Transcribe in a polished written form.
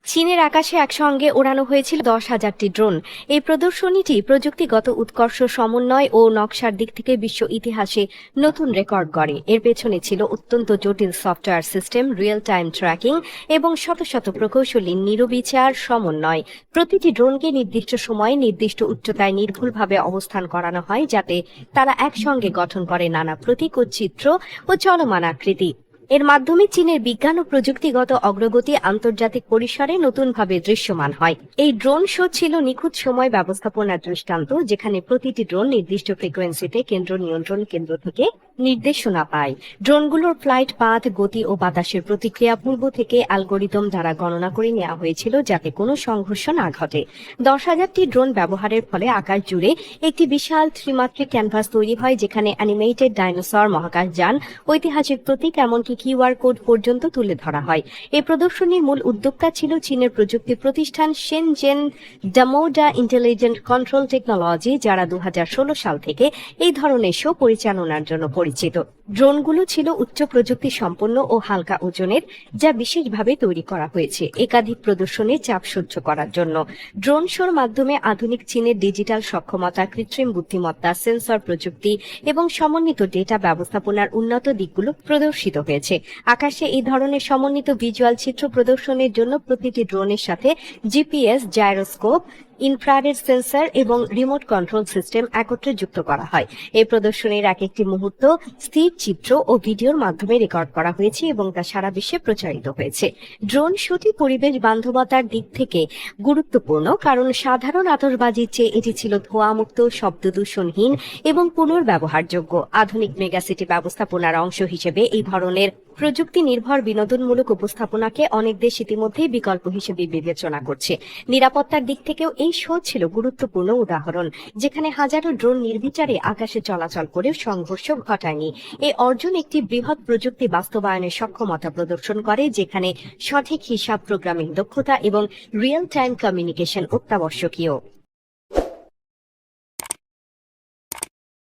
চীনের আকাশে একসঙ্গে ওড়ানো হয়েছিল 10,000টি ড্রোন। এই প্রদর্শনীটি প্রযুক্তিগত উৎকর্ষ, সমন্বয় ও নকশার দিক থেকে বিশ্ব ইতিহাসে নতুন রেকর্ড গড়ে। এর পেছনে ছিল অত্যন্ত জটিল software system, real time tracking এবং শত শত প্রকৌশলী নির্বিচার সমন্বয়। প্রতিটি ড্রোনকে নির্দিষ্ট সময়ে নির্দিষ্ট উচ্চতায় নির্ভুলভাবে অবস্থান করানো হয়, যাতে তারা একসঙ্গে গঠন করে নানা প্রতীক ও চিত্র ও চলমান আকৃতি। এর মাধ্যমে চীনের বিজ্ঞান ও প্রযুক্তিগত অগ্রগতি আন্তর্জাতিক পরিসরে নতুনভাবে দৃশ্যমান হয়। এই ড্রোন শো ছিল নিখুঁত সময় ব্যবস্থাপনার দৃষ্টান্ত, যেখানে প্রতিটি ড্রোন নির্দিষ্ট ফ্রিকোয়েন্সিতে কেন্দ্র নিয়ন্ত্রণ কেন্দ্র থেকে নির্দেশনা পায়। ড্রোনগুলোর ফ্লাইট পাথ, গতি ও বাতাসের প্রতিক্রিয়া পূর্ব থেকে অ্যালগোরিদম দ্বারা গণনা করে নেওয়া হয়েছিল, যাতে কোনো সংঘর্ষ না ঘটে। 10,000টি ড্রোন ব্যবহারের ফলে আকাশ জুড়ে একটি বিশাল ত্রিমাত্রিক ক্যানভাস তৈরি হয়, যেখানে অ্যানিমেটেড ডাইনোসর, মহাকাশযান, ঐতিহাসিক প্রতীক, এমনকি কিউআর কোড পর্যন্ত তুলে ধরা হয়। এই প্রদর্শনীর মূল উদ্যোক্তা ছিল চীনের প্রযুক্তি প্রতিষ্ঠান শেনজেন ডামোডা ইন্টেলিজেন্ট কন্ট্রোল টেকনোলজি, যারা 2016 সাল থেকে এই ধরনের শো পরিচালনার জন্য পরিচিত। ড্রোনগুলো ছিল উচ্চ প্রযুক্তি সম্পন্ন ও হালকা ওজনের, যা বিশেষভাবে তৈরি করা হয়েছে একাধিক প্রদর্শনের চাপ সহ্য করার জন্য। ড্রোন শোর মাধ্যমে আধুনিক চীনের ডিজিটাল সক্ষমতা, কৃত্রিম বুদ্ধিমত্তা, সেন্সর প্রযুক্তি এবং সমন্বিত ডেটা ব্যবস্থাপনার উন্নত দিকগুলো প্রদর্শিত হয়েছে। আকাশে এই ধরনের সমন্বিত ভিজুয়াল চিত্র প্রদর্শনের জন্য প্রতিটি ড্রোনের সাথে জিপিএস, জাইরোস্কোপ, ইনফ্রারেড সেন্সর এবং রিমোট কন্ট্রোল সিস্টেম একত্রে যুক্ত করা হয়। এই প্রদর্শনীর এক একটি মুহূর্ত স্থির চিত্র ও ভিডিওর মাধ্যমে রেকর্ড করা হয়েছে এবং তা সারা বিশ্বে প্রচারিত হয়েছে। ড্রোন শোটি পরিবেশ বান্ধবতার দিক থেকে গুরুত্বপূর্ণ, কারণ সাধারণ আতশবাজির চেয়ে এটি ছিল ধোঁয়ামুক্ত, শব্দ দূষণহীন এবং পুনর্ব্যবহারযোগ্য। আধুনিক মেগাসিটি ব্যবস্থাপনার অংশ হিসেবে এই ধরনের প্রযুক্তি নির্ভর বিনোদনমূলক উপস্থাপনাকে অনেক দেশ ইতিমধ্যেই বিকল্প হিসেবে বিবেচনা করছে। নিরাপত্তার দিক থেকেও এই শো ছিল গুরুত্বপূর্ণ উদাহরণ, যেখানে হাজারো ড্রোন নির্বিচারে আকাশে চলাচল করেও সংঘর্ষ ঘটায়নি। এই অর্জন একটি বৃহৎ প্রযুক্তি বাস্তবায়নের সক্ষমতা প্রদর্শন করে, যেখানে সঠিক হিসাব, প্রোগ্রামিং দক্ষতা এবং রিয়েল টাইম কমিউনিকেশন অত্যাবশ্যকীয়।